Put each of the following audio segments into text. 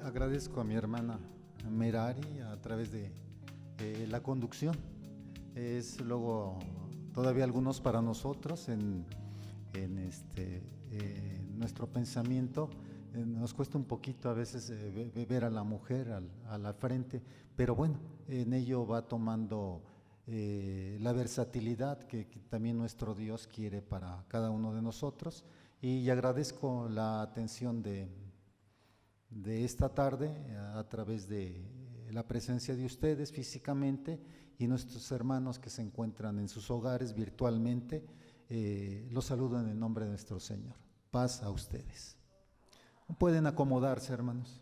Agradezco a mi hermana Merari a través de la conducción. Es luego todavía algunos para nosotros en nuestro pensamiento. Nos cuesta un poquito a veces ver a la mujer a la frente, pero bueno, en ello va tomando la versatilidad que también nuestro Dios quiere para cada uno de nosotros. Y agradezco la atención de esta tarde a través de la presencia de ustedes físicamente y nuestros hermanos que se encuentran en sus hogares virtualmente. Los saludo en el nombre de nuestro Señor. Paz a ustedes. Pueden acomodarse, hermanos.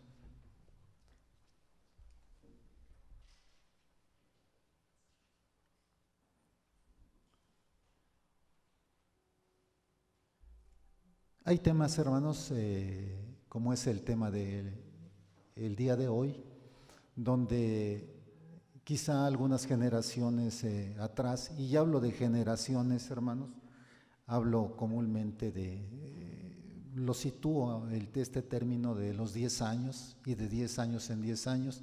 Hay temas, hermanos, como es el tema del día de hoy, donde quizá algunas generaciones atrás, y ya hablo de generaciones, hermanos, hablo comúnmente lo sitúo este término de los 10 años y de 10 años en 10 años,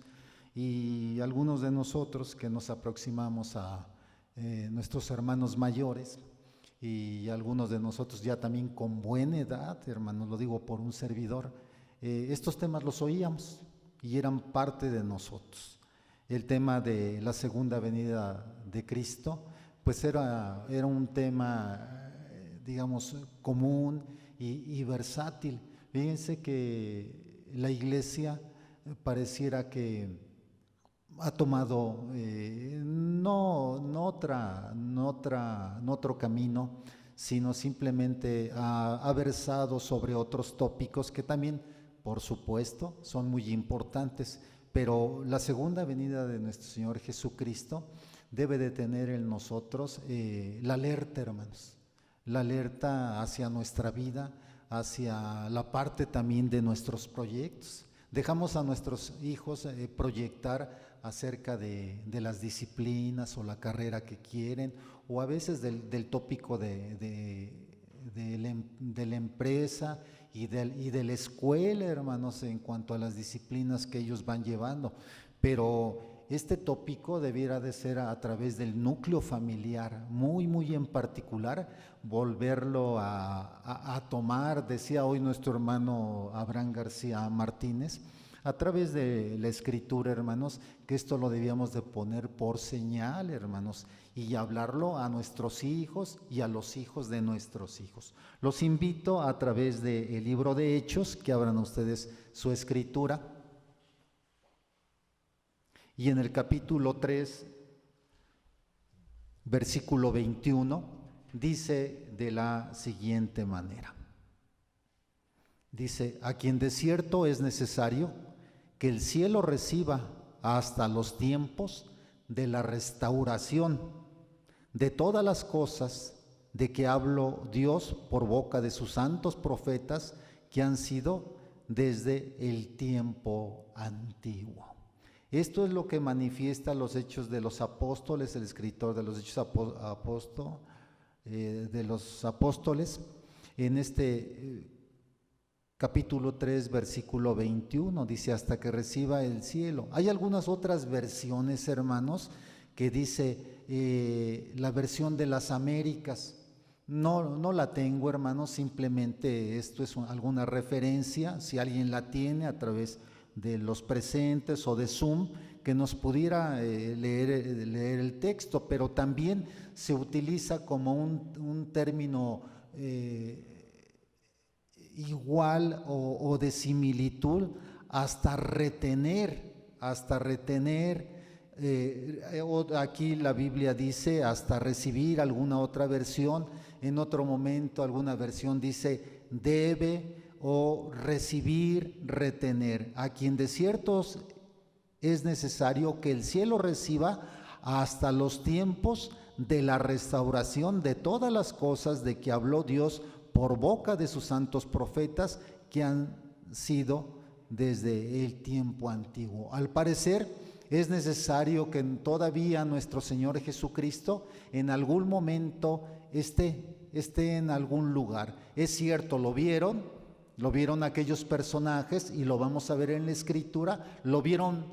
y algunos de nosotros que nos aproximamos a nuestros hermanos mayores, y algunos de nosotros ya también con buena edad, hermanos, lo digo por un servidor, estos temas los oíamos y eran parte de nosotros. El tema de la segunda venida de Cristo, pues era un tema, digamos, común y versátil. Fíjense que la iglesia pareciera que ha tomado no otro camino, sino simplemente ha versado sobre otros tópicos que también, por supuesto, son muy importantes, pero la segunda venida de nuestro Señor Jesucristo debe de tener en nosotros la alerta, hermanos, la alerta hacia nuestra vida, hacia la parte también de nuestros proyectos. Dejamos a nuestros hijos proyectar acerca de las disciplinas o la carrera que quieren, o a veces del tópico de la empresa y de la escuela, hermanos, en cuanto a las disciplinas que ellos van llevando. Pero este tópico debiera de ser a través del núcleo familiar, muy en particular, volverlo a tomar, decía hoy nuestro hermano Abraham García Martínez, a través de la escritura, hermanos, que esto lo debíamos de poner por señal, hermanos, y hablarlo a nuestros hijos y a los hijos de nuestros hijos. Los invito a través del libro de Hechos, que abran ustedes su escritura, y en el capítulo 3, versículo 21, dice de la siguiente manera. Dice: a quien de cierto es necesario que el cielo reciba hasta los tiempos de la restauración de todas las cosas de que habló Dios por boca de sus santos profetas que han sido desde el tiempo antiguo. Esto es lo que manifiesta los Hechos de los Apóstoles, el escritor de los Hechos de los Apóstoles, en este capítulo 3, versículo 21, dice: hasta que reciba el cielo. Hay algunas otras versiones, hermanos, que dice la versión de las Américas. No la tengo, hermanos, simplemente esto es alguna referencia, si alguien la tiene a través de los presentes o de Zoom, que nos pudiera leer el texto, pero también se utiliza como un término igual o de similitud, hasta retener, aquí la Biblia dice hasta recibir, alguna otra versión, en otro momento alguna versión dice debe o recibir, retener. A quien de ciertos es necesario que el cielo reciba hasta los tiempos de la restauración de todas las cosas de que habló Dios por boca de sus santos profetas que han sido desde el tiempo antiguo. Al parecer es necesario que todavía nuestro Señor Jesucristo en algún momento esté en algún lugar. Es cierto, lo vieron lo vieron aquellos personajes y lo vamos a ver en la Escritura, lo vieron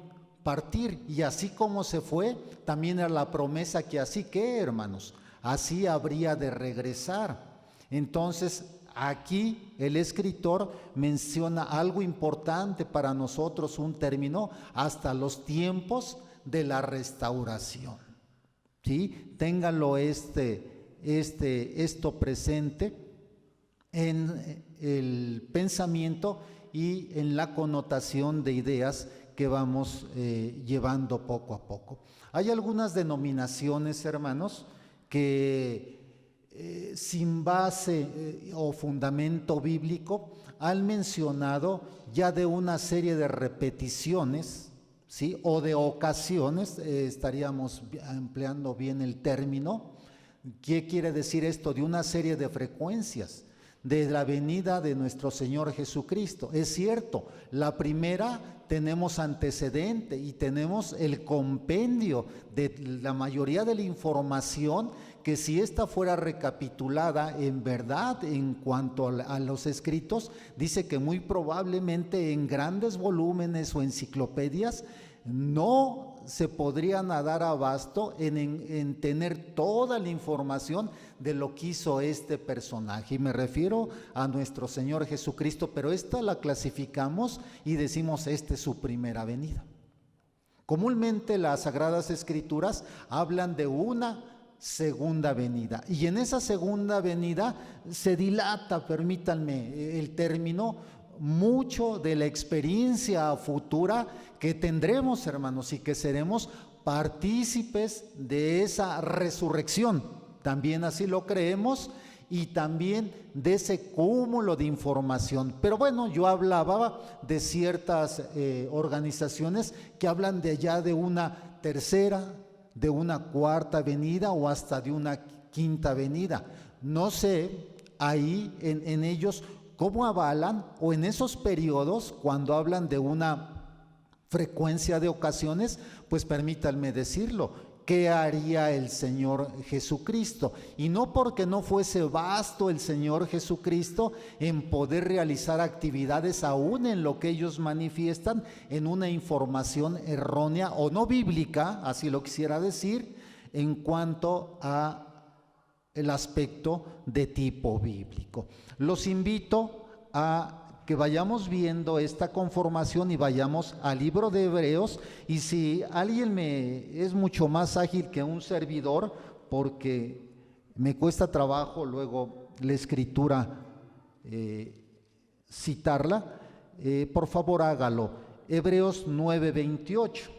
partir y así como se fue, también era la promesa que así que, hermanos, así habría de regresar. Entonces, aquí el escritor menciona algo importante para nosotros, un término, hasta los tiempos de la restauración. ¿Sí? Ténganlo esto presente en el pensamiento y en la connotación de ideas que vamos llevando poco a poco. Hay algunas denominaciones, hermanos, que sin base o fundamento bíblico han mencionado ya de una serie de repeticiones, ¿sí? O de ocasiones, estaríamos empleando bien el término. ¿Qué quiere decir esto? De una serie de frecuencias de la venida de nuestro Señor Jesucristo. Es cierto, la primera tenemos antecedente y tenemos el compendio de la mayoría de la información que si esta fuera recapitulada en verdad en cuanto a los escritos, dice que muy probablemente en grandes volúmenes o enciclopedias no se podrían dar abasto en tener toda la información de lo que hizo este personaje. Y me refiero a nuestro Señor Jesucristo, pero esta la clasificamos y decimos, esta es su primera venida. Comúnmente las Sagradas Escrituras hablan de una segunda venida, y en esa segunda venida se dilata, permítanme el término, mucho de la experiencia futura que tendremos, hermanos, y que seremos partícipes de esa resurrección. También así lo creemos, y también de ese cúmulo de información. Pero bueno, yo hablaba de ciertas organizaciones que hablan de ya de una tercera, de una cuarta venida o hasta de una quinta venida. No sé ahí en ellos cómo avalan, o en esos periodos cuando hablan de una frecuencia de ocasiones, pues permítanme decirlo, ¿qué haría el Señor Jesucristo? Y no porque no fuese vasto el Señor Jesucristo en poder realizar actividades aún en lo que ellos manifiestan en una información errónea o no bíblica, así lo quisiera decir, en cuanto a el aspecto de tipo bíblico. Los invito a que vayamos viendo esta conformación y vayamos al libro de Hebreos, y si alguien es mucho más ágil que un servidor, porque me cuesta trabajo luego la escritura citarla, por favor hágalo. Hebreos 9:28,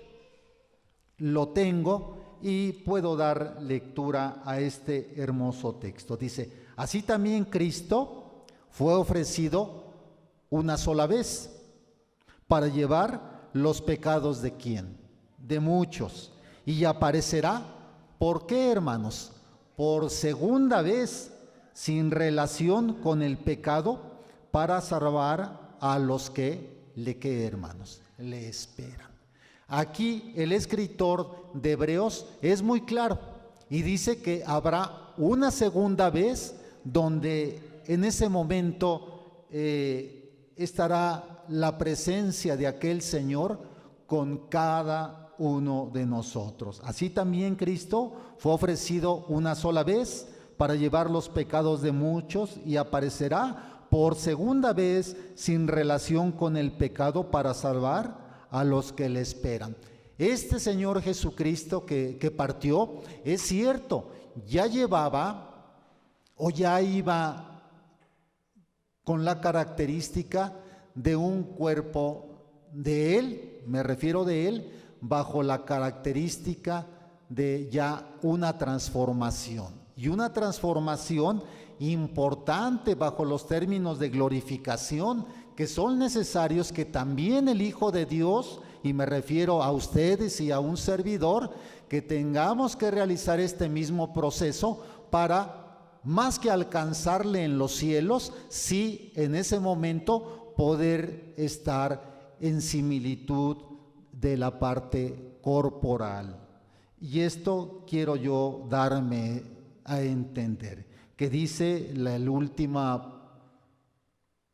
lo tengo y puedo dar lectura a este hermoso texto. Dice, así también Cristo fue ofrecido una sola vez para llevar los pecados ¿de quién? De muchos. Y aparecerá, ¿por qué, hermanos? Por segunda vez, sin relación con el pecado, para salvar a los que hermanos, le esperan. Aquí el escritor de Hebreos es muy claro y dice que habrá una segunda vez donde en ese momento estará la presencia de aquel Señor con cada uno de nosotros. Así también Cristo fue ofrecido una sola vez para llevar los pecados de muchos, y aparecerá por segunda vez sin relación con el pecado para salvar a los que le esperan. Este Señor Jesucristo que partió, es cierto, ya llevaba o ya iba con la característica de un cuerpo de Él, me refiero de Él, bajo la característica de ya una transformación, y una transformación importante bajo los términos de glorificación que son necesarios, que también el Hijo de Dios, y me refiero a ustedes y a un servidor, que tengamos que realizar este mismo proceso para, más que alcanzarle en los cielos, sí en ese momento poder estar en similitud de la parte corporal. Y esto quiero yo darme a entender, que dice la última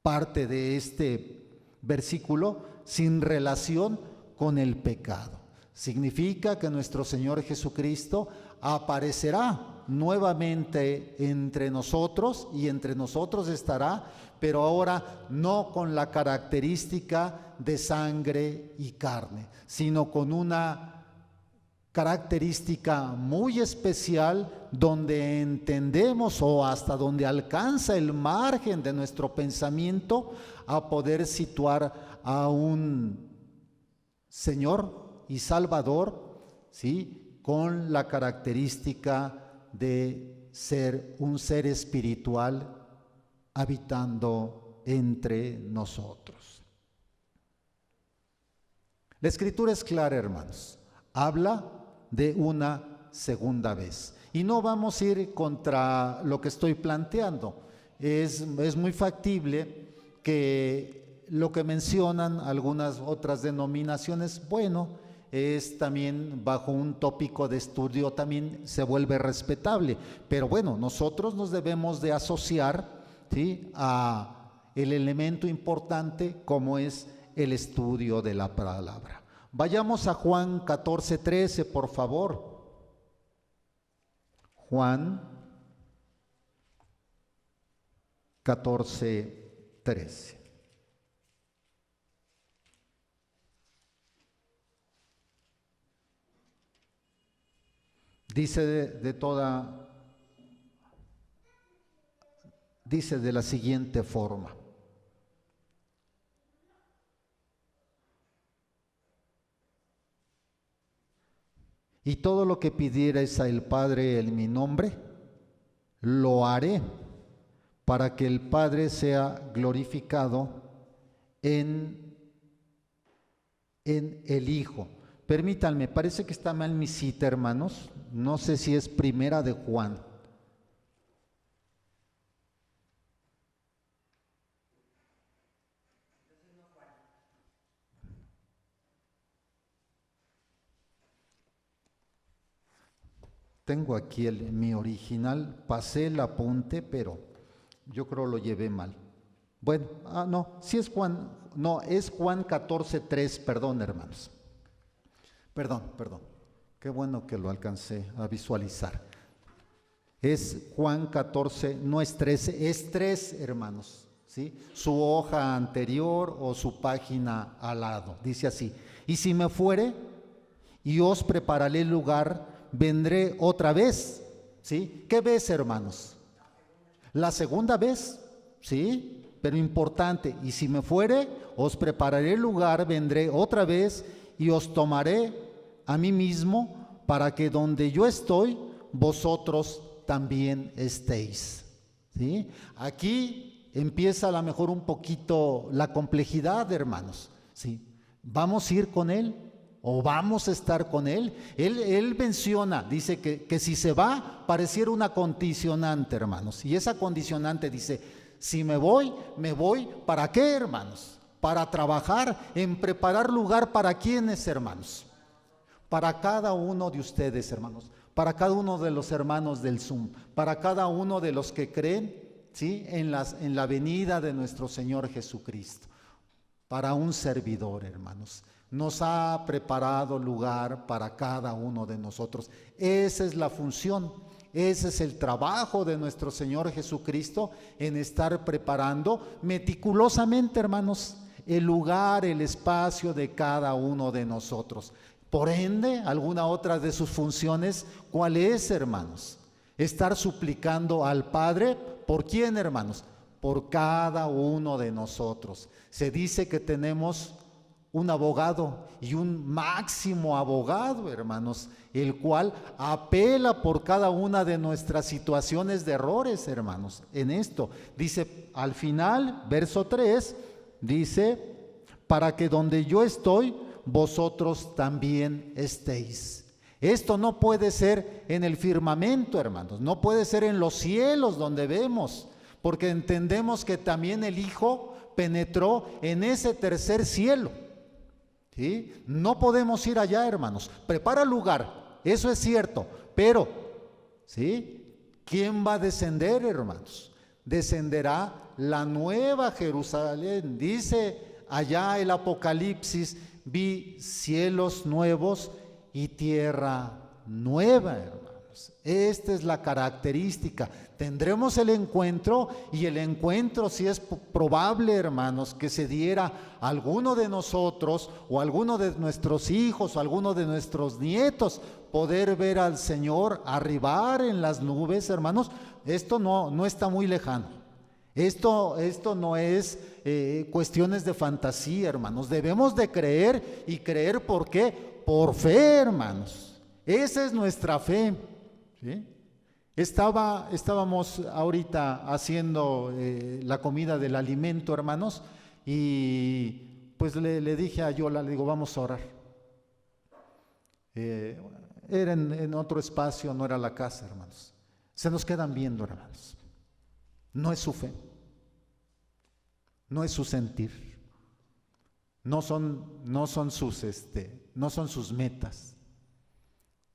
parte de este versículo sin relación con el pecado. Significa que nuestro Señor Jesucristo aparecerá nuevamente entre nosotros y entre nosotros estará, pero ahora no con la característica de sangre y carne, sino con una característica muy especial donde entendemos o hasta donde alcanza el margen de nuestro pensamiento a poder situar a un Señor y Salvador, ¿sí?, con la característica de ser un ser espiritual habitando entre nosotros. La Escritura es clara, hermanos. Habla de una segunda vez. Y no vamos a ir contra lo que estoy planteando. Es muy factible que lo que mencionan algunas otras denominaciones, bueno, es también bajo un tópico de estudio, también se vuelve respetable. Pero bueno, nosotros nos debemos de asociar, ¿sí?, a el elemento importante como es el estudio de la palabra. Vayamos a Juan 14:13, por favor. Juan 14:13. Dice de la siguiente forma: y todo lo que pidierais al Padre en mi nombre, lo haré, para que el Padre sea glorificado en el Hijo. Permítanme, parece que está mal mi cita, hermanos. No sé si es primera de Juan. Tengo aquí mi original, pasé el apunte, pero yo creo lo llevé mal. Bueno, no, sí es Juan, no, es Juan 14:3, perdón, hermanos. Perdón, qué bueno que lo alcancé a visualizar. Es Juan 14, no es 13, es 3, hermanos, ¿sí? Su hoja anterior o su página al lado, dice así: y si me fuere y os prepararé lugar, vendré otra vez, ¿sí? ¿Qué vez, hermanos? La segunda vez, ¿sí? Pero importante: y si me fuere, os prepararé lugar, vendré otra vez y os tomaré a mí mismo, para que donde yo estoy, vosotros también estéis, ¿sí? Aquí empieza a lo mejor un poquito la complejidad, hermanos, ¿sí? ¿Vamos a ir con Él o vamos a estar con Él? Él menciona, dice que si se va, pareciera una condicionante, hermanos. Y esa condicionante dice: si me voy, ¿para qué, hermanos? Para trabajar en preparar lugar. ¿Para quiénes, hermanos? Para cada uno de ustedes, hermanos. Para cada uno de los hermanos del Zoom. Para cada uno de los que creen, ¿sí?, en la venida de nuestro Señor Jesucristo. Para un servidor, hermanos. Nos ha preparado lugar para cada uno de nosotros. Esa es la función, ese es el trabajo de nuestro Señor Jesucristo, en estar preparando meticulosamente, hermanos, el lugar, el espacio de cada uno de nosotros. Por ende, alguna otra de sus funciones, ¿cuál es, hermanos? Estar suplicando al Padre. ¿Por quién, hermanos? Por cada uno de nosotros. Se dice que tenemos un abogado y un máximo abogado, hermanos, el cual apela por cada una de nuestras situaciones de errores, hermanos. En esto dice al final, verso 3, dice: para que donde yo estoy, vosotros también estéis. Esto no puede ser en el firmamento, hermanos, no puede ser en los cielos donde vemos, porque entendemos que también el Hijo penetró en ese tercer cielo, ¿sí? No podemos ir allá, hermanos. Prepara lugar, eso es cierto, pero, ¿sí?, ¿quién va a descender, hermanos? descenderá la nueva Jerusalén. Dice allá el Apocalipsis, vi cielos nuevos y tierra nueva, hermanos. Esta es la característica. Tendremos el encuentro, y el encuentro, si es probable, hermanos, que se diera a alguno de nosotros o a alguno de nuestros hijos o a alguno de nuestros nietos, poder ver al Señor arribar en las nubes, hermanos. Esto no está muy lejano. Esto no es cuestiones de fantasía, hermanos. Debemos de creer, y creer ¿por qué? Por fe, hermanos. Esa es nuestra fe, ¿sí? Estábamos ahorita haciendo la comida del alimento, hermanos, y pues le dije a Yola, le digo, vamos a orar. Era en otro espacio, no era la casa, hermanos. Se nos quedan viendo, hermanos. No es su fe, no es su sentir, no son sus metas,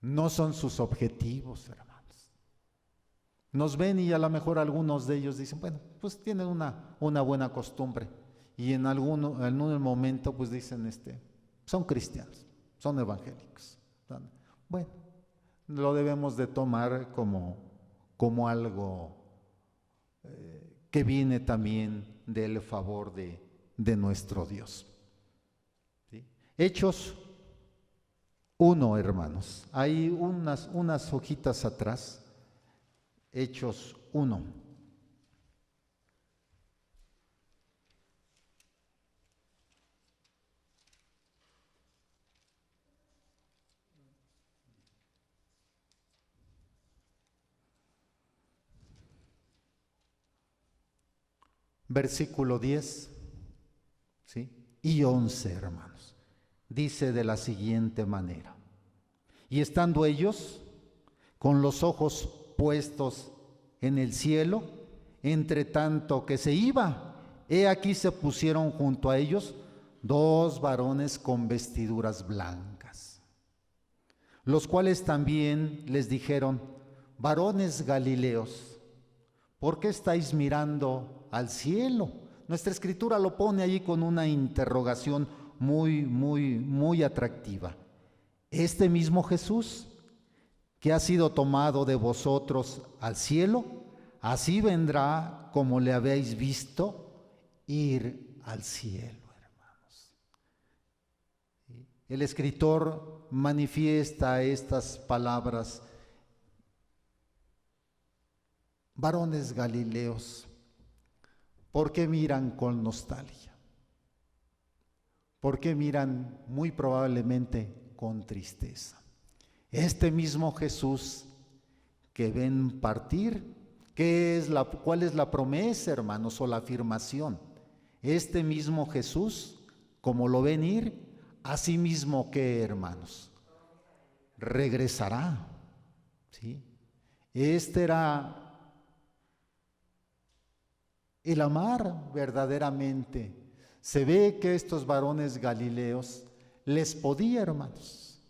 no son sus objetivos, hermanos. Nos ven y a lo mejor algunos de ellos dicen, bueno, pues tienen una buena costumbre, y en algún momento pues dicen, son cristianos, son evangélicos. Bueno, lo debemos de tomar como algo que viene también del favor de nuestro Dios. ¿Sí? Hechos 1, hermanos. Hay unas hojitas atrás. Hechos 1. Versículo 10, ¿sí? Y 11, hermanos. Dice de la siguiente manera: y estando ellos con los ojos puestos en el cielo, entre tanto que se iba, he aquí se pusieron junto a ellos 2 varones con vestiduras blancas, los cuales también les dijeron: varones Galileos, ¿por qué estáis mirando al cielo? Nuestra escritura lo pone allí con una interrogación muy atractiva. Este mismo Jesús que ha sido tomado de vosotros al cielo, así vendrá como le habéis visto ir al cielo, hermanos. El escritor manifiesta estas palabras: varones Galileos, ¿por qué miran con nostalgia? ¿Por qué miran muy probablemente con tristeza? Este mismo Jesús que ven partir, ¿cuál es la promesa, hermanos, o la afirmación? Este mismo Jesús, como lo ven ir, así mismo que, hermanos, regresará, ¿sí? Este era el amar verdaderamente. Se ve que estos varones galileos les podía, hermanos,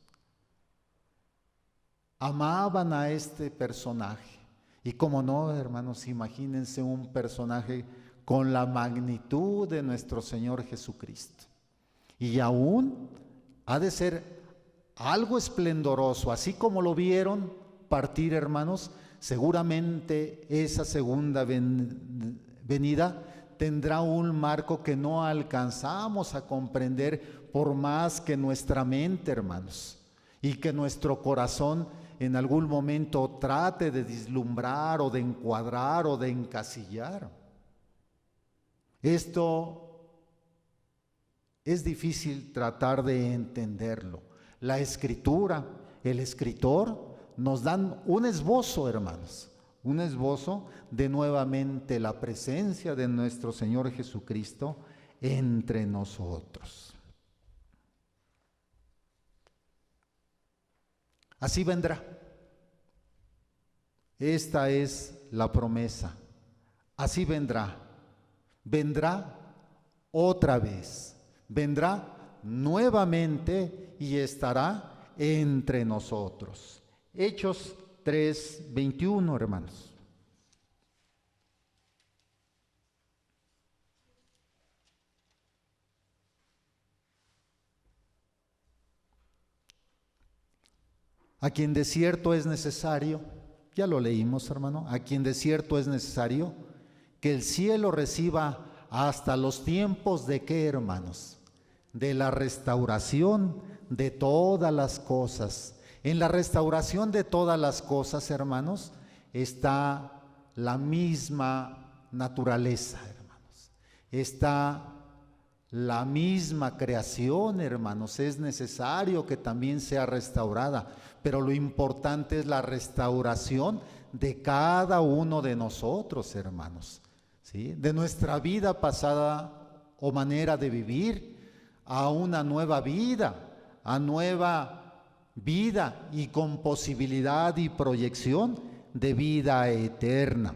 amaban a este personaje. Y como no, hermanos, imagínense un personaje con la magnitud de nuestro Señor Jesucristo. Y aún ha de ser algo esplendoroso, así como lo vieron partir, hermanos. Seguramente esa segunda venida tendrá un marco que no alcanzamos a comprender por más que nuestra mente, hermanos, y que nuestro corazón en algún momento trate de vislumbrar o de encuadrar o de encasillar. Esto es difícil tratar de entenderlo. La Escritura, el escritor, nos dan un esbozo, hermanos, un esbozo de nuevamente la presencia de nuestro Señor Jesucristo entre nosotros. Así vendrá. Esta es la promesa. Así vendrá. Vendrá otra vez. Vendrá nuevamente y estará entre nosotros. Hechos 3:21, hermanos. A quien de cierto es necesario, ya lo leímos, hermano, a quien de cierto es necesario que el cielo reciba hasta los tiempos de ¿qué, hermanos? De la restauración de todas las cosas. En la restauración de todas las cosas, hermanos, está la misma naturaleza, hermanos. Está la misma creación, hermanos. Es necesario que también sea restaurada, pero lo importante es la restauración de cada uno de nosotros, hermanos, ¿sí? De nuestra vida pasada o manera de vivir a una nueva vida, a nueva vida y con posibilidad y proyección de vida eterna,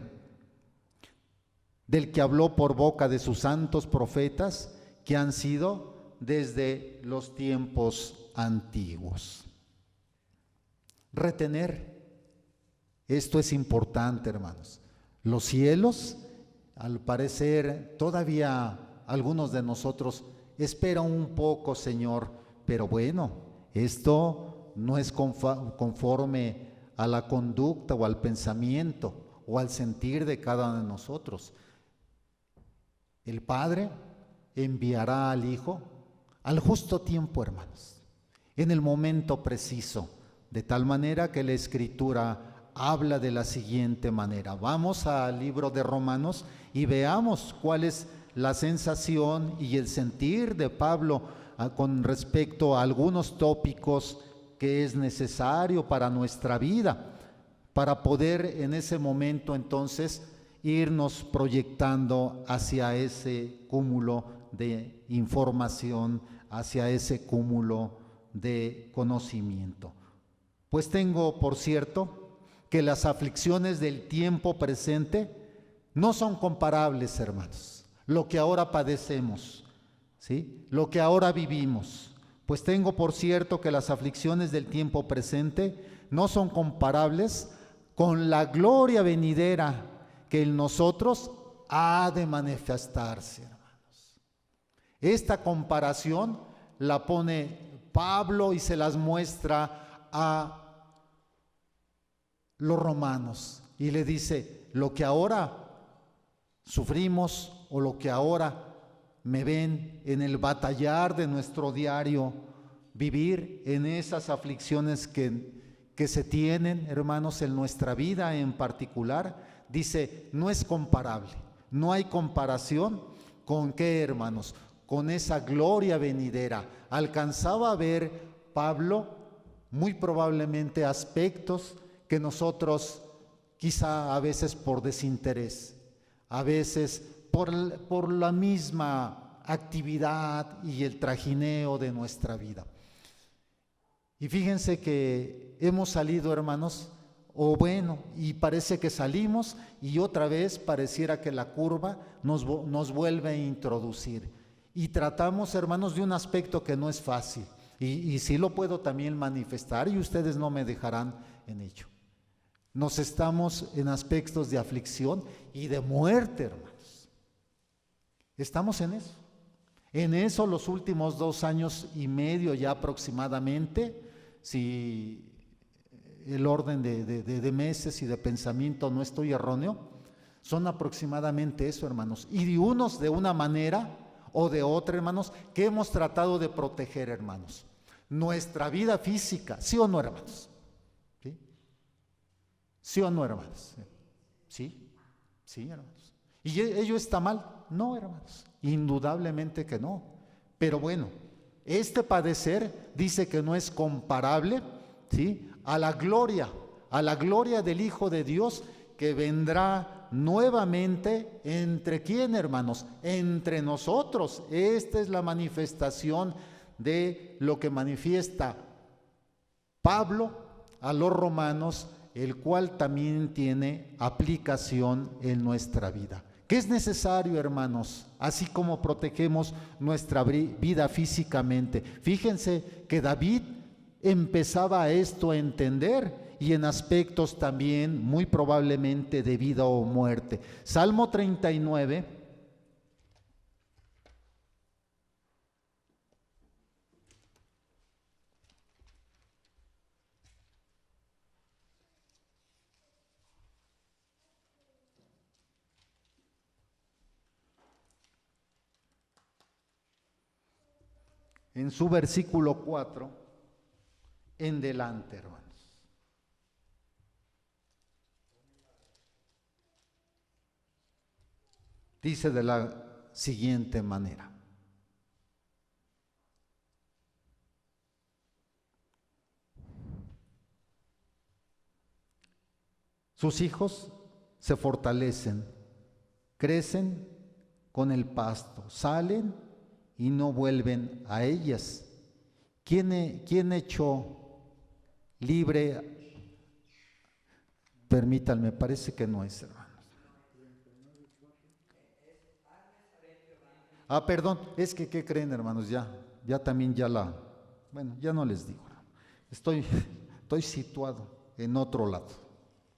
del que habló por boca de sus santos profetas que han sido desde los tiempos antiguos. Retener, esto es importante, hermanos. Los cielos, al parecer, todavía algunos de nosotros esperan un poco, Señor, pero bueno, esto no es conforme a la conducta o al pensamiento o al sentir de cada uno de nosotros. El Padre enviará al Hijo al justo tiempo, hermanos, en el momento preciso, de tal manera que la Escritura habla de la siguiente manera. Vamos al libro de Romanos y veamos cuál es la sensación y el sentir de Pablo con respecto a algunos tópicos que es necesario para nuestra vida, para poder en ese momento entonces irnos proyectando hacia ese cúmulo de información, hacia ese cúmulo de conocimiento. Pues tengo por cierto que las aflicciones del tiempo presente no son comparables, hermanos. Lo que ahora padecemos, ¿sí? Lo que ahora vivimos. Pues tengo por cierto que las aflicciones del tiempo presente no son comparables con la gloria venidera que en nosotros ha de manifestarse, hermanos. Esta comparación la pone Pablo y se las muestra a los romanos y le dice: lo que ahora sufrimos o lo que ahora me ven en el batallar de nuestro diario vivir, en esas aflicciones que se tienen, hermanos, en nuestra vida en particular, dice, no es comparable, no hay comparación con ¿qué, hermanos? Con esa gloria venidera. Alcanzaba a ver Pablo muy probablemente aspectos que nosotros quizá a veces por desinterés, a veces por la misma actividad y el trajineo de nuestra vida. Y fíjense que hemos salido, hermanos, o bueno, y parece que salimos y otra vez pareciera que la curva nos vuelve a introducir. Y tratamos, hermanos, de un aspecto que no es fácil. Y sí lo puedo también manifestar y ustedes no me dejarán en ello. Nos estamos en aspectos de aflicción y de muerte, hermanos. Estamos en eso. En eso los últimos 2 años y medio ya aproximadamente, si el orden de meses y de pensamiento no estoy erróneo, son aproximadamente eso, hermanos. Y de unos de una manera o de otra, hermanos, que hemos tratado de proteger, hermanos. Nuestra vida física, ¿sí o no, hermanos? ¿Sí? ¿Sí o no, hermanos? Sí, sí, hermanos. ¿Y ello está mal? No, hermanos, indudablemente que no. Pero bueno, este padecer dice que no es comparable, ¿sí?, a la gloria del Hijo de Dios que vendrá nuevamente. ¿Entre quién, hermanos? Entre nosotros. Esta es la manifestación de lo que manifiesta Pablo a los romanos, el cual también tiene aplicación en nuestra vida. ¿Qué es necesario, hermanos? Así como protegemos nuestra vida físicamente. Fíjense que David empezaba esto a entender y en aspectos también muy probablemente de vida o muerte. Salmo 39. en su versículo 4 en delante, hermanos. Dice de la siguiente manera: sus hijos se fortalecen, crecen con el pasto, salen y no vuelven a ellas. ¿Quién echó libre? Permítanme, parece que no es, hermanos. Perdón, es que, ¿qué creen, hermanos? Ya también bueno, ya no les digo. Estoy situado en otro lado,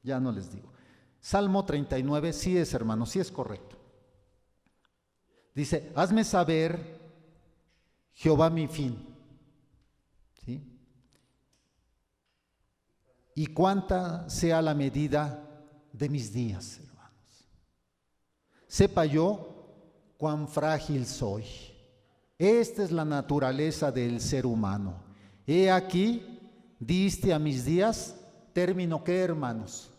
ya no les digo. Salmo 39, sí es, hermanos, sí es correcto. Dice, hazme saber, Jehová, mi fin. ¿Sí? Y cuánta sea la medida de mis días, hermanos. Sepa yo cuán frágil soy. Esta es la naturaleza del ser humano. He aquí, diste a mis días término, ¿qué, hermanos?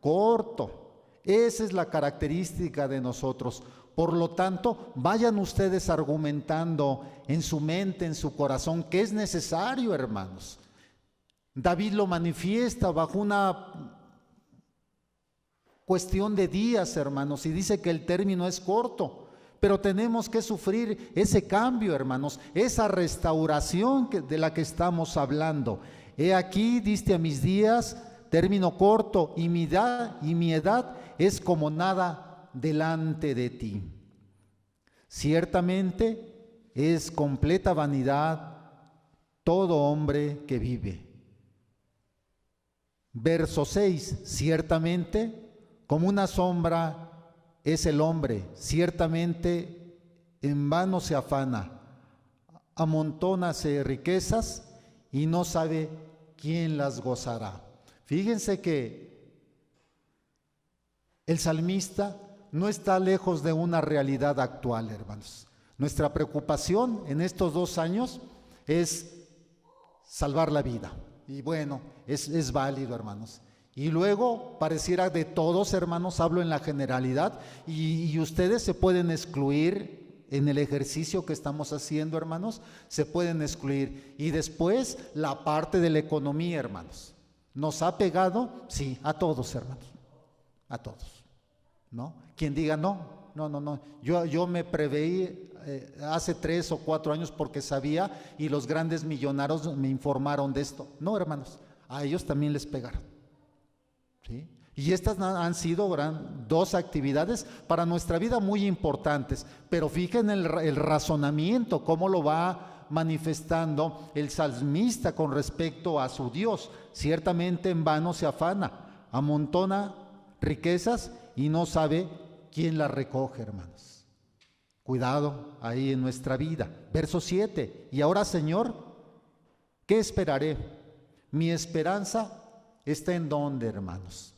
Corto. Esa es la característica de nosotros. Por lo tanto, vayan ustedes argumentando en su mente, en su corazón, que es necesario, hermanos. David lo manifiesta bajo una cuestión de días, hermanos, y dice que el término es corto, pero tenemos que sufrir ese cambio, hermanos, esa restauración de la que estamos hablando. He aquí, diste a mis días término corto, y mi edad es como nada delante de ti. Ciertamente es completa vanidad todo hombre que vive. Verso 6, ciertamente como una sombra es el hombre, ciertamente en vano se afana, amontónase riquezas y no sabe quién las gozará. Fíjense que el salmista no está lejos de una realidad actual, hermanos. Nuestra preocupación en estos 2 años es salvar la vida. Y bueno, es válido, hermanos. Y luego pareciera de todos, hermanos, hablo en la generalidad, y ustedes se pueden excluir en el ejercicio que estamos haciendo, hermanos, se pueden excluir. Y después la parte de la economía, hermanos. ¿Nos ha pegado? Sí, a todos, hermanos, a todos, ¿no? Quien diga no. Yo me preveí hace 3 o 4 años porque sabía, y los grandes millonarios me informaron de esto. No, hermanos, a ellos también les pegaron. ¿Sí? Y estas han sido 2 actividades para nuestra vida muy importantes, pero fíjense el razonamiento, cómo lo va manifestando el salmista con respecto a su Dios. Ciertamente en vano se afana, amontona riquezas y no sabe quién las recoge, hermanos. Cuidado ahí en nuestra vida. Verso 7, y ahora, Señor, ¿qué esperaré? Mi esperanza está en dónde, hermanos.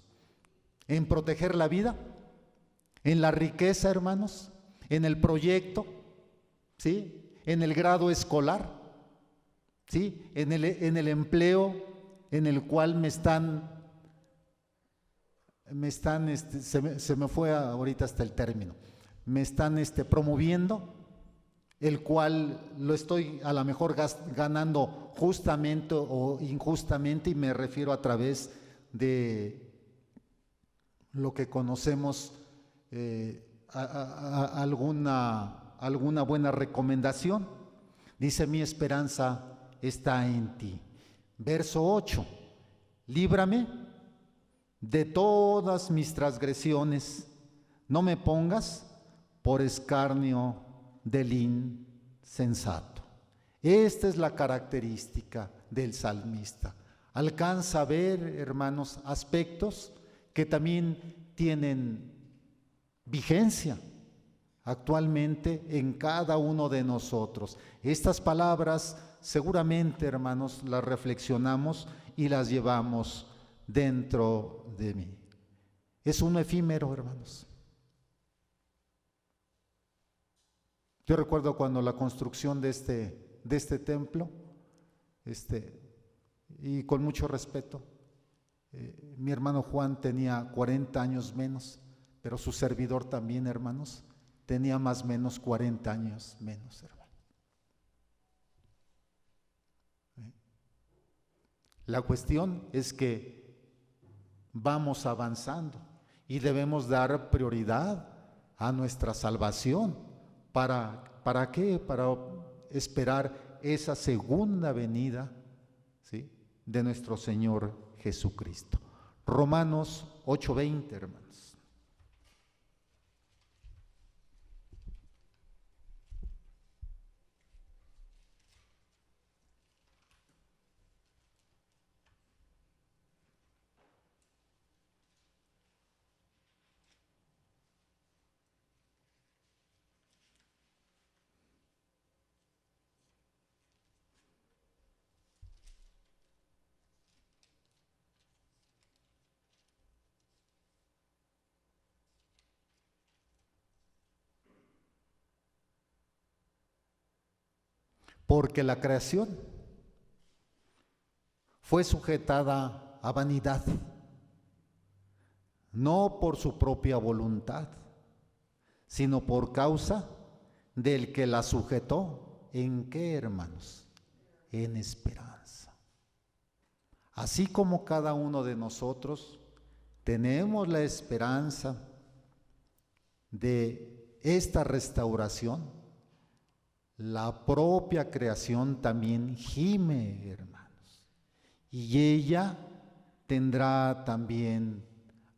En proteger la vida, en la riqueza, hermanos, en el proyecto, ¿sí? En el grado escolar, ¿sí? En el empleo en el cual se me fue ahorita hasta el término, me están promoviendo, el cual lo estoy a lo mejor ganando justamente o injustamente, y me refiero a través de lo que conocemos, alguna buena recomendación. Dice, mi esperanza está en ti. Verso 8, líbrame de todas mis transgresiones, no me pongas por escarnio del insensato. Esta es la característica del salmista. Alcanza a ver, hermanos, aspectos que también tienen vigencia actualmente en cada uno de nosotros. Estas palabras seguramente, hermanos, las reflexionamos y las llevamos dentro de mí. Es un efímero, hermanos. Yo recuerdo cuando la construcción de este de este templo, y con mucho respeto, mi hermano Juan tenía 40 años menos, pero su servidor también, hermanos, tenía más o menos 40 años menos, hermano. La cuestión es que vamos avanzando y debemos dar prioridad a nuestra salvación. ¿Para qué? Para esperar esa segunda venida, ¿sí?, de nuestro Señor Jesucristo. Romanos 8:20, hermanos. Porque la creación fue sujetada a vanidad, no por su propia voluntad, sino por causa del que la sujetó. ¿En qué, hermanos? En esperanza. Así como cada uno de nosotros tenemos la esperanza de esta restauración, la propia creación también gime, hermanos, y ella tendrá también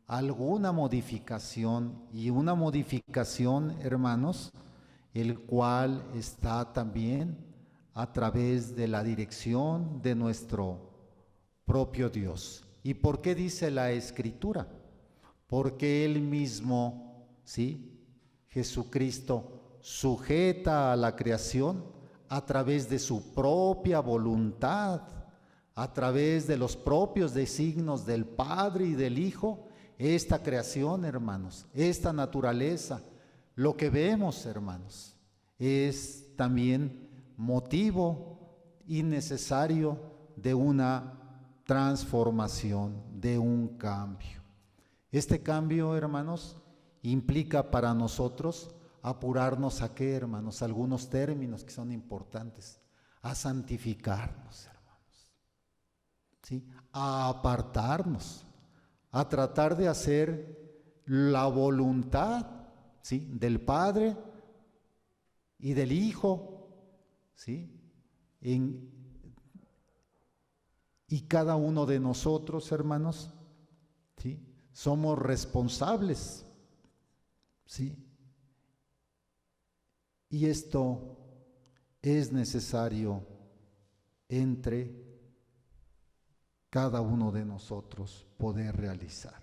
alguna modificación, y una modificación, hermanos, el cual está también a través de la dirección de nuestro propio Dios. ¿Y por qué dice la Escritura? Porque Él mismo, ¿sí?, Jesucristo, sujeta a la creación a través de su propia voluntad, a través de los propios designios del Padre y del Hijo. Esta creación, hermanos, esta naturaleza, lo que vemos, hermanos, es también motivo y necesario de una transformación, de un cambio. Este cambio, hermanos, implica para nosotros apurarnos a qué, hermanos, algunos términos que son importantes: a santificarnos, hermanos, ¿sí?, a apartarnos, a tratar de hacer la voluntad, ¿sí?, del Padre y del Hijo, ¿sí?, y cada uno de nosotros, hermanos, ¿sí?, somos responsables, ¿sí?, y esto es necesario entre cada uno de nosotros poder realizar.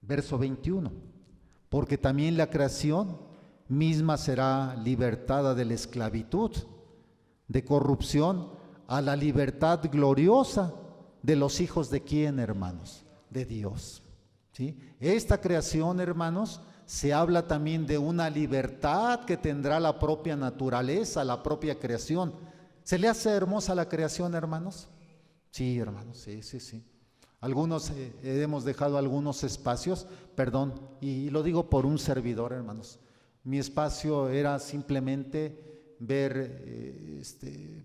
Verso 21, porque también la creación misma será libertada de la esclavitud, de corrupción, a la libertad gloriosa de los hijos de ¿quién, hermanos? De Dios, ¿sí? Esta creación, hermanos, se habla también de una libertad que tendrá la propia naturaleza, la propia creación. ¿Se le hace hermosa la creación, hermanos? Sí, hermanos, sí. Algunos hemos dejado algunos espacios, perdón, y lo digo por un servidor, hermanos. Mi espacio era simplemente ver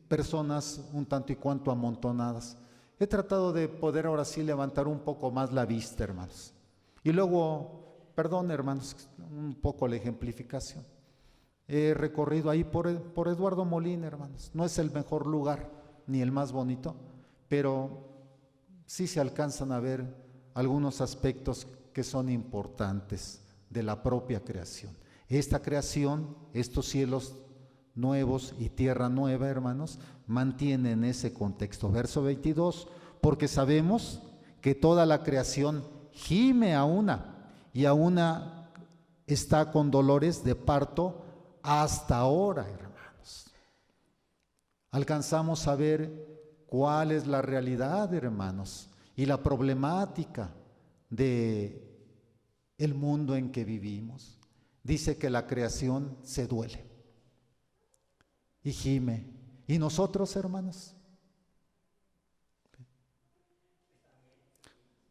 personas un tanto y cuanto amontonadas. He tratado de poder ahora sí levantar un poco más la vista, hermanos. Y luego, perdón, hermanos, un poco la ejemplificación. He recorrido ahí por Eduardo Molina, hermanos. No es el mejor lugar ni el más bonito, pero sí se alcanzan a ver algunos aspectos que son importantes de la propia creación. Esta creación, estos cielos nuevos y tierra nueva, hermanos, mantienen ese contexto. Verso 22, porque sabemos que toda la creación gime a una, y a una está con dolores de parto hasta ahora, hermanos. Alcanzamos a ver cuál es la realidad, hermanos, y la problemática de el mundo en que vivimos. Dice que la creación se duele y gime, ¿Y nosotros, hermanos?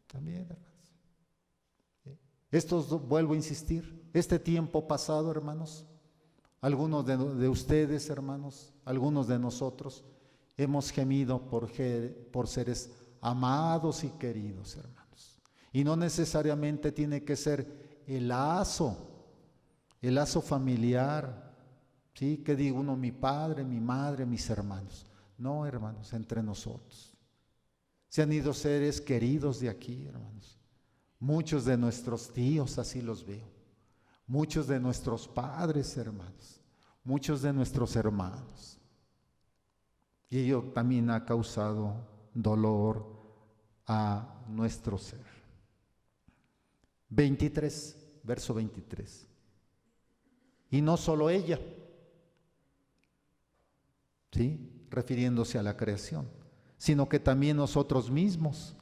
También, hermanos. Vuelvo a insistir, este tiempo pasado, hermanos, algunos de ustedes, hermanos, algunos de nosotros, hemos gemido por seres amados y queridos, hermanos. Y no necesariamente tiene que ser el lazo familiar, ¿sí? Que diga uno, mi padre, mi madre, mis hermanos. No, hermanos, entre nosotros. Se han ido seres queridos de aquí, hermanos. Muchos de nuestros tíos, así los veo. Muchos de nuestros padres, hermanos. Muchos de nuestros hermanos. Y ello también ha causado dolor a nuestro ser. 23, verso 23. Y no solo ella, ¿sí? Refiriéndose a la creación, sino que también nosotros mismos,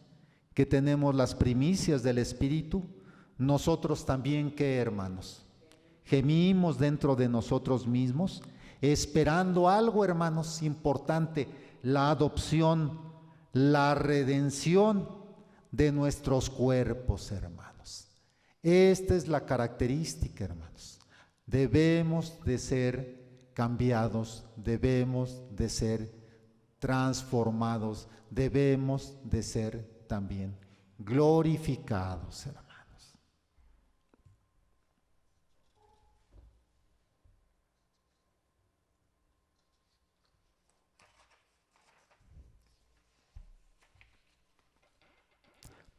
que tenemos las primicias del Espíritu, nosotros también, ¿qué, hermanos? Gemimos dentro de nosotros mismos, esperando algo, hermanos, importante, la adopción, la redención de nuestros cuerpos, hermanos. Esta es la característica, hermanos. Debemos de ser cambiados, debemos de ser transformados, debemos de ser también glorificados, hermanos.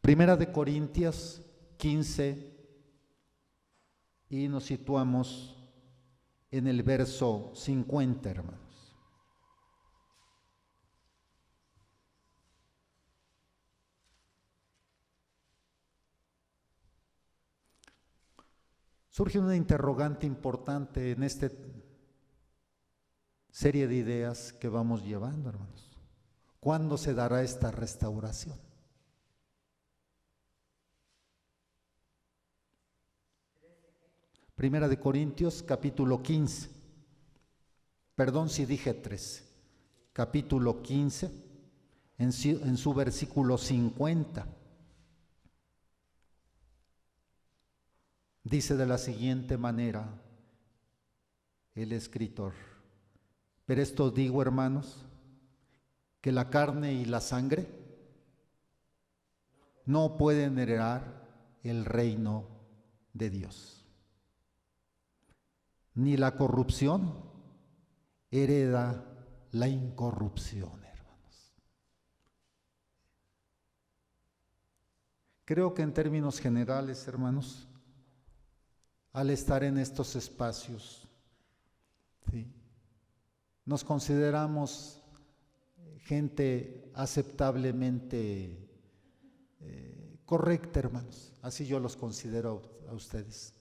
Primera de Corintios 15, y nos situamos en el verso 50, hermanos. Surge una interrogante importante en esta serie de ideas que vamos llevando, hermanos. ¿Cuándo se dará esta restauración? Primera de Corintios, capítulo 15. Perdón si dije 13. Capítulo 15, en su versículo 50. Dice de la siguiente manera el escritor: pero esto digo, hermanos, que la carne y la sangre no pueden heredar el reino de Dios, ni la corrupción hereda la incorrupción, hermanos. Creo que en términos generales, hermanos, al estar en estos espacios, ¿sí?, nos consideramos gente aceptablemente correcta, hermanos. Así yo los considero a ustedes.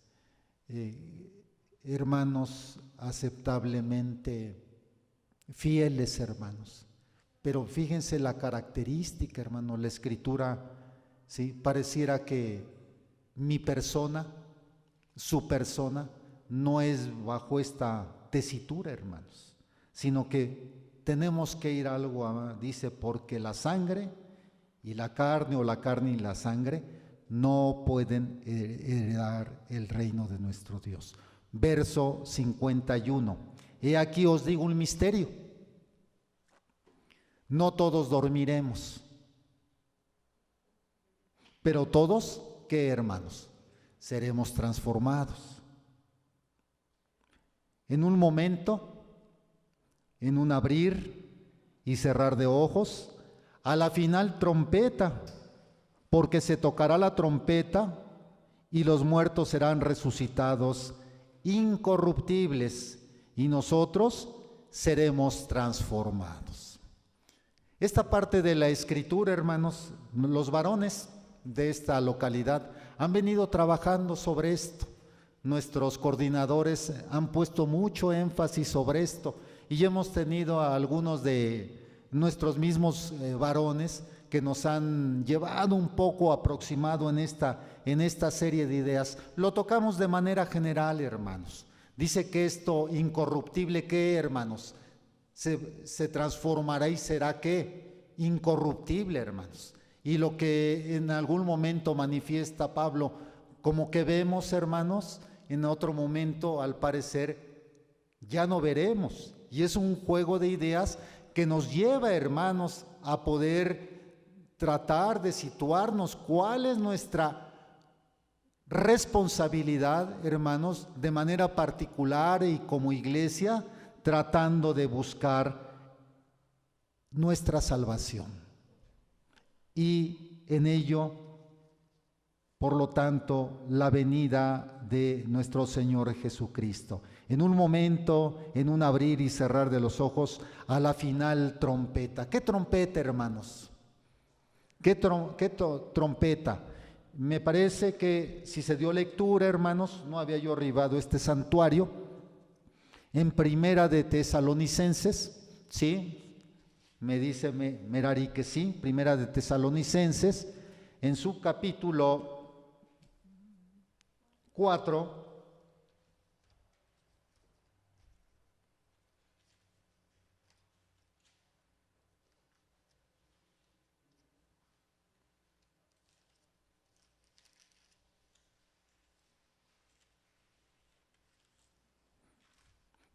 Hermanos aceptablemente fieles, hermanos. Pero fíjense la característica, hermano, la escritura, ¿sí?, pareciera que mi persona, su persona, no es bajo esta tesitura, hermanos, sino que tenemos que ir a algo, dice, porque la sangre y la carne, o la carne y la sangre, no pueden heredar el reino de nuestro Dios. Verso 51. He aquí os digo un misterio. No todos dormiremos, pero todos, ¿qué, hermanos? Seremos transformados. En un momento, en un abrir y cerrar de ojos, a la final trompeta, porque se tocará la trompeta y los muertos serán resucitados incorruptibles y nosotros seremos transformados. Esta parte de la escritura, hermanos, los varones de esta localidad han venido trabajando sobre esto. Nuestros coordinadores han puesto mucho énfasis sobre esto y hemos tenido a algunos de nuestros mismos varones que nos han llevado un poco aproximado en esta serie de ideas. Lo tocamos de manera general, hermanos. Dice que esto incorruptible, ¿qué, hermanos? se transformará y será ¿qué? Incorruptible, hermanos. Y lo que en algún momento manifiesta Pablo, como que vemos, hermanos, en otro momento, al parecer, ya no veremos. Y es un juego de ideas que nos lleva, hermanos, a poder tratar de situarnos cuál es nuestra responsabilidad, hermanos, de manera particular y como iglesia, tratando de buscar nuestra salvación. Y en ello, por lo tanto, la venida de nuestro Señor Jesucristo. En un momento, en un abrir y cerrar de los ojos, a la final trompeta. ¿Qué trompeta, hermanos? ¿Qué trompeta? Me parece que si se dio lectura, hermanos, no había yo arribado este santuario, en Primera de Tesalonicenses, ¿sí? Me dice Merari que sí, Primera de Tesalonicenses, en su capítulo 4,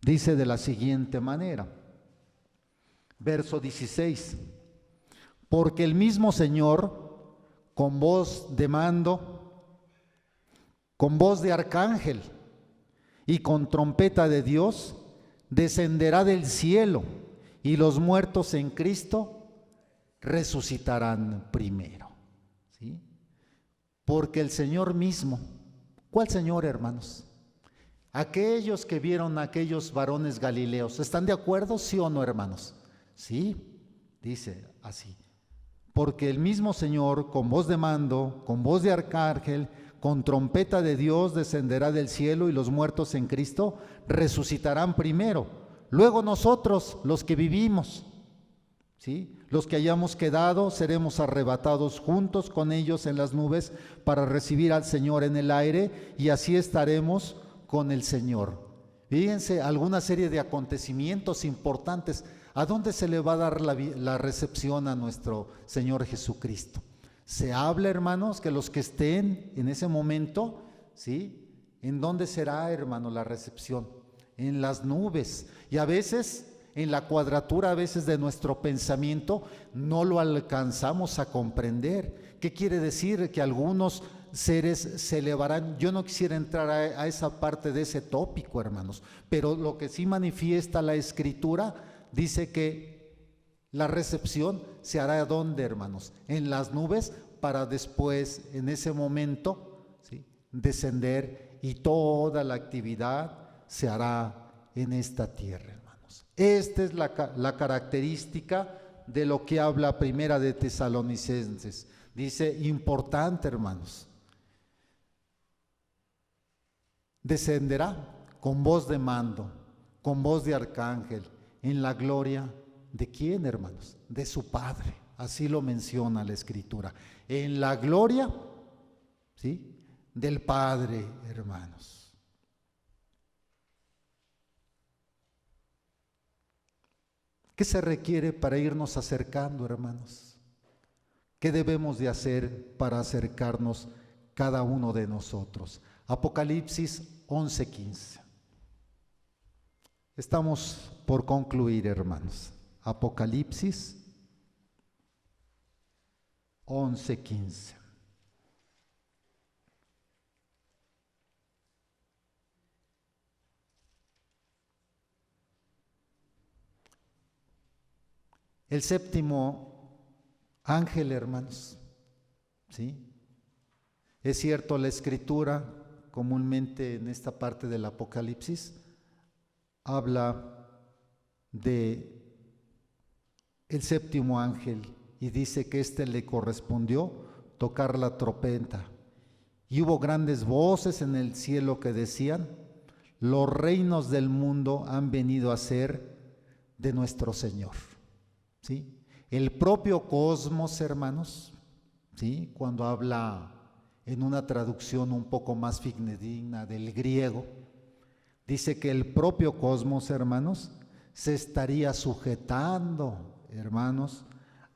dice de la siguiente manera, verso 16, porque el mismo Señor, con voz de mando, con voz de arcángel y con trompeta de Dios, descenderá del cielo y los muertos en Cristo resucitarán primero. ¿Sí? Porque el Señor mismo, ¿cuál Señor, hermanos? Aquellos que vieron a aquellos varones galileos, ¿están de acuerdo, sí o no, hermanos? Sí, dice así. Porque el mismo Señor, con voz de mando, con voz de arcángel, con trompeta de Dios, descenderá del cielo y los muertos en Cristo resucitarán primero. Luego nosotros, los que vivimos, ¿sí? Los que hayamos quedado, seremos arrebatados juntos con ellos en las nubes para recibir al Señor en el aire y así estaremos con el Señor. Fíjense, alguna serie de acontecimientos importantes. ¿A dónde se le va a dar la recepción a nuestro Señor Jesucristo? Se habla, hermanos, que los que estén en ese momento, ¿sí? ¿En dónde será, hermano, la recepción? En las nubes. Y a veces, en la cuadratura a veces de nuestro pensamiento, no lo alcanzamos a comprender. ¿Qué quiere decir? Que algunos seres se elevarán. Yo no quisiera entrar a esa parte de ese tópico, hermanos, pero lo que sí manifiesta la Escritura dice que la recepción se hará ¿dónde, hermanos? En las nubes, para después, en ese momento, ¿sí? Descender y toda la actividad se hará en esta tierra, hermanos. Esta es la característica de lo que habla Primera de Tesalonicenses. Dice, importante, hermanos. Descenderá con voz de mando, con voz de arcángel, en la gloria ¿de quién, hermanos? De su Padre. Así lo menciona la Escritura. En la gloria, ¿sí? Del Padre, hermanos. ¿Qué se requiere para irnos acercando, hermanos? ¿Qué debemos de hacer para acercarnos cada uno de nosotros? Apocalipsis 11:15. Estamos por concluir, hermanos. Apocalipsis 11:15. El séptimo ángel, hermanos, ¿sí? Es cierto, la Escritura comúnmente en esta parte del Apocalipsis habla de el séptimo ángel y dice que éste le correspondió tocar la trompeta. Y hubo grandes voces en el cielo que decían, los reinos del mundo han venido a ser de nuestro Señor. ¿Sí? El propio cosmos, hermanos, ¿sí? Cuando habla en una traducción un poco más fidedigna del griego, dice que el propio cosmos, hermanos, se estaría sujetando, hermanos,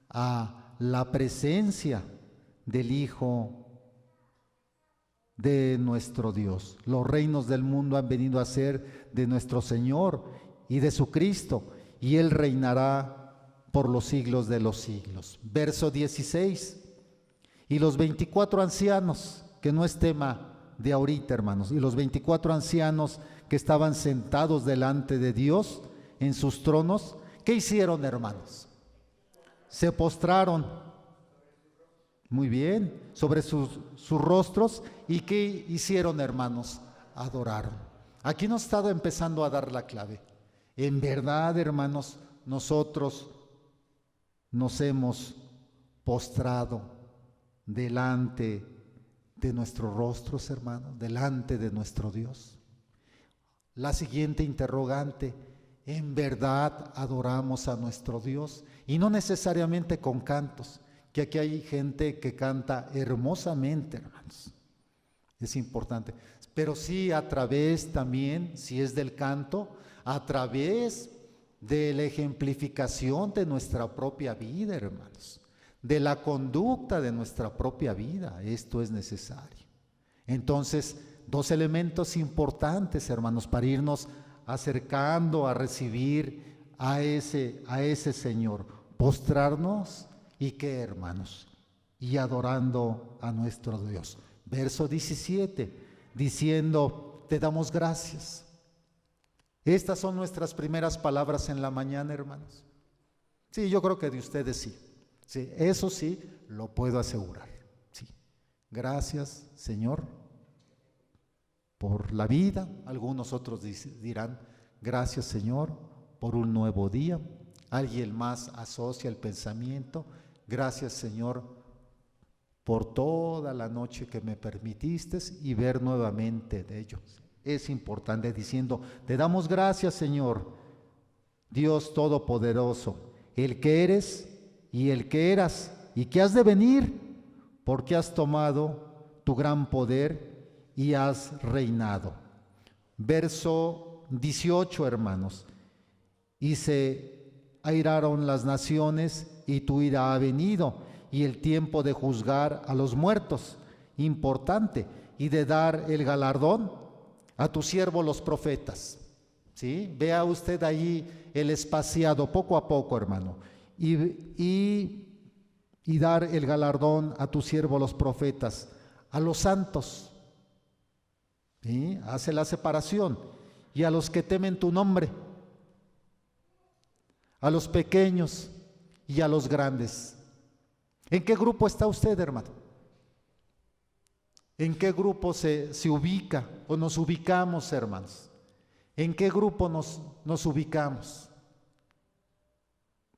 a la presencia del Hijo de nuestro Dios. Los reinos del mundo han venido a ser de nuestro Señor y de su Cristo, y Él reinará por los siglos de los siglos. Verso 16. Y los 24 ancianos, que no es tema de ahorita, hermanos, y los 24 ancianos que estaban sentados delante de Dios en sus tronos, ¿qué hicieron, hermanos? Se postraron, muy bien, sobre sus rostros. ¿Y qué hicieron, hermanos? Adoraron. Aquí nos está empezando a dar la clave. En verdad, hermanos, nosotros nos hemos postrado delante de nuestros rostros, hermanos, delante de nuestro Dios. La siguiente interrogante: ¿en verdad adoramos a nuestro Dios? Y no necesariamente con cantos, que aquí hay gente que canta hermosamente, hermanos. Es importante. Pero sí a través también, si es del canto, a través de la ejemplificación de nuestra propia vida, hermanos, de la conducta de nuestra propia vida. Esto es necesario. Entonces, dos elementos importantes, hermanos, para irnos acercando a recibir a ese Señor: postrarnos y qué, hermanos, y adorando a nuestro Dios. Verso 17, diciendo: te damos gracias. Estas son nuestras primeras palabras en la mañana, hermanos. Sí, yo creo que de ustedes sí. Sí, eso sí, lo puedo asegurar. Sí. Gracias, Señor, por la vida. Algunos otros dirán: gracias, Señor, por un nuevo día. Alguien más asocia el pensamiento: gracias, Señor, por toda la noche que me permitiste y ver nuevamente de ellos. Es importante, diciendo: te damos gracias, Señor, Dios Todopoderoso, el que eres y el que eras y que has de venir, porque has tomado tu gran poder y has reinado. Verso 18, hermanos: y se airaron las naciones y tu ira ha venido, y el tiempo de juzgar a los muertos, importante, y de dar el galardón a tu siervo los profetas. ¿Sí? Vea usted ahí el espaciado poco a poco, hermano. Y dar el galardón a tu siervo los profetas, a los santos. ¿Sí? Hace la separación. Y a los que temen tu nombre, a los pequeños y a los grandes. ¿En qué grupo está usted, hermano? ¿En qué grupo se ubica o nos ubicamos, hermanos? ¿En qué grupo nos ubicamos?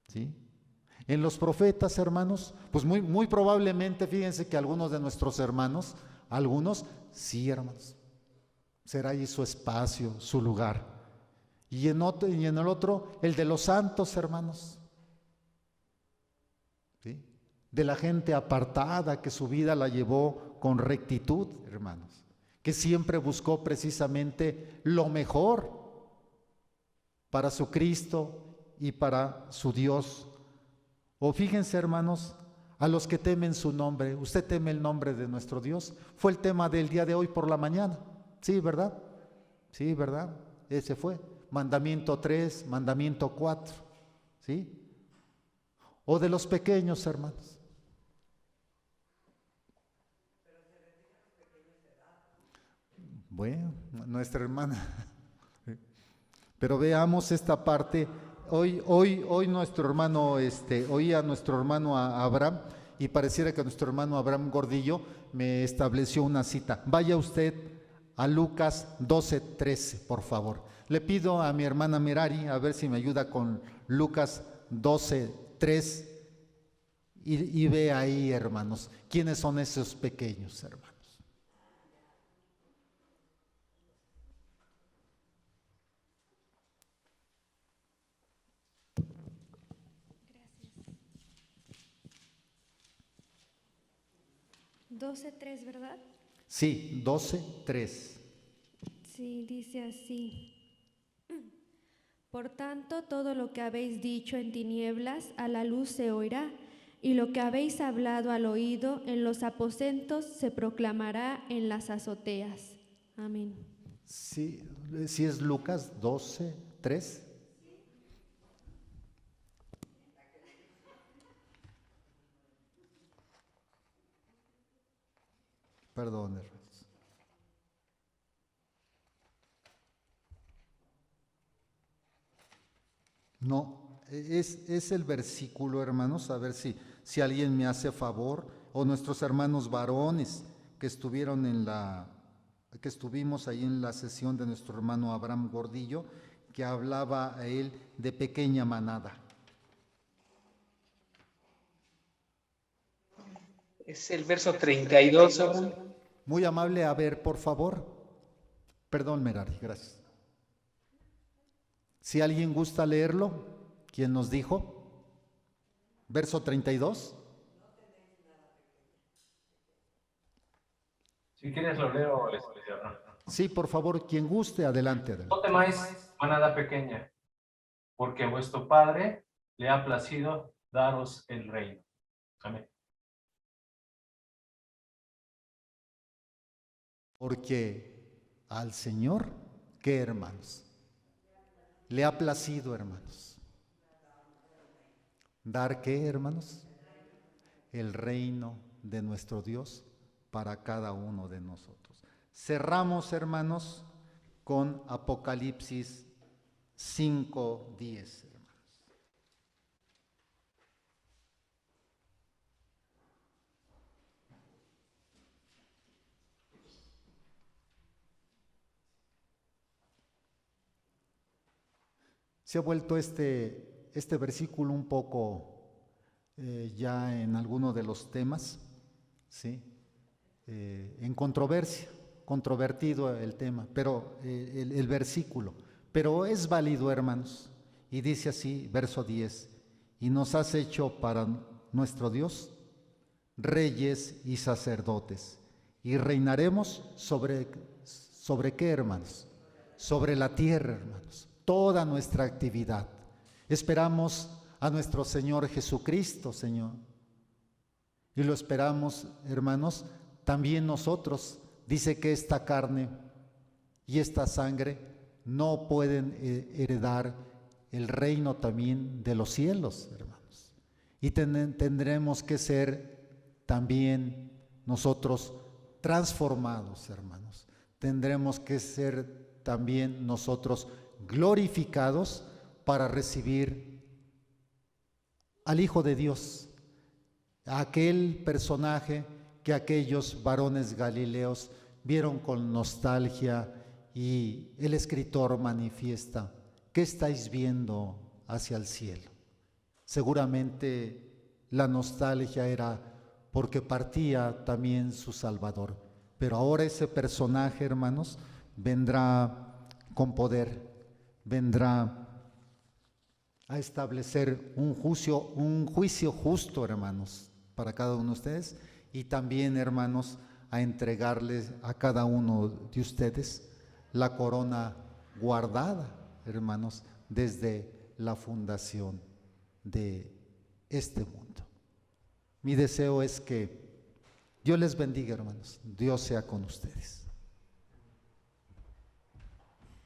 ¿Sí? En los profetas, hermanos, pues muy probablemente, fíjense que algunos de nuestros hermanos, algunos sí, hermanos, será ahí su espacio, su lugar. Y en el otro, el de los santos, hermanos. ¿Sí? De la gente apartada que su vida la llevó con rectitud, hermanos, que siempre buscó precisamente lo mejor para su Cristo y para su Dios. O fíjense, hermanos, a los que temen su nombre. ¿Usted teme el nombre de nuestro Dios? Fue el tema del día de hoy por la mañana. Sí, ¿verdad? Sí, ¿verdad? Ese fue. Mandamiento 3, mandamiento 4. ¿Sí? O de los pequeños, hermanos. Bueno, nuestra hermana. Pero veamos esta parte. Hoy nuestro hermano, oía a nuestro hermano Abraham, y pareciera que nuestro hermano Abraham Gordillo me estableció una cita. Vaya usted a Lucas 12:13, por favor. Le pido a mi hermana Merari a ver si me ayuda con Lucas 12:3 y ve ahí, hermanos, quiénes son esos pequeños, hermanos. Gracias. 12:3, ¿verdad? Sí, 12:3. Sí, dice así. Por tanto, todo lo que habéis dicho en tinieblas, a la luz se oirá, y lo que habéis hablado al oído en los aposentos se proclamará en las azoteas. Amén. Sí, sí es Lucas 12, 3. Perdón, hermanos. No, es el versículo, hermanos, a ver si alguien me hace favor, o nuestros hermanos varones que estuvieron que estuvimos ahí en la sesión de nuestro hermano Abraham Gordillo, que hablaba a él de pequeña manada. Es el verso 32, Abraham. Muy amable, a ver, por favor. Perdón, Merari, gracias. Si alguien gusta leerlo, ¿quién nos dijo? Verso 32. Si quieres lo leo, Abraham. Sí, por favor, quien guste, adelante, adelante. No temáis, manada pequeña, porque a vuestro Padre le ha placido daros el reino. Amén. Porque al Señor, ¿qué, hermanos? Le ha placido, hermanos. ¿Dar qué, hermanos? El reino de nuestro Dios para cada uno de nosotros. Cerramos, hermanos, con Apocalipsis 5:10, hermanos. Se ha vuelto este versículo un poco ya en alguno de los temas, ¿sí? En controvertido el tema, pero el versículo, pero es válido, hermanos, y dice así, verso 10, y nos has hecho para nuestro Dios reyes y sacerdotes, y reinaremos ¿sobre qué, hermanos? Sobre la tierra, hermanos, toda nuestra actividad. Esperamos a nuestro Señor Jesucristo, Señor, y lo esperamos, hermanos, también nosotros. Dice que esta carne y esta sangre no pueden heredar el reino también de los cielos, hermanos. Y tendremos que ser también nosotros transformados, hermanos. Tendremos que ser también nosotros glorificados para recibir al Hijo de Dios, aquel personaje que aquellos varones galileos vieron con nostalgia, y el escritor manifiesta: ¿qué estáis viendo hacia el cielo? Seguramente la nostalgia era porque partía también su Salvador, pero ahora ese personaje, hermanos, vendrá con poder, vendrá a establecer un juicio justo, hermanos, para cada uno de ustedes, y también, hermanos, a entregarles a cada uno de ustedes la corona guardada, hermanos, desde la fundación de este mundo. Mi deseo es que Dios les bendiga, hermanos. Dios sea con ustedes.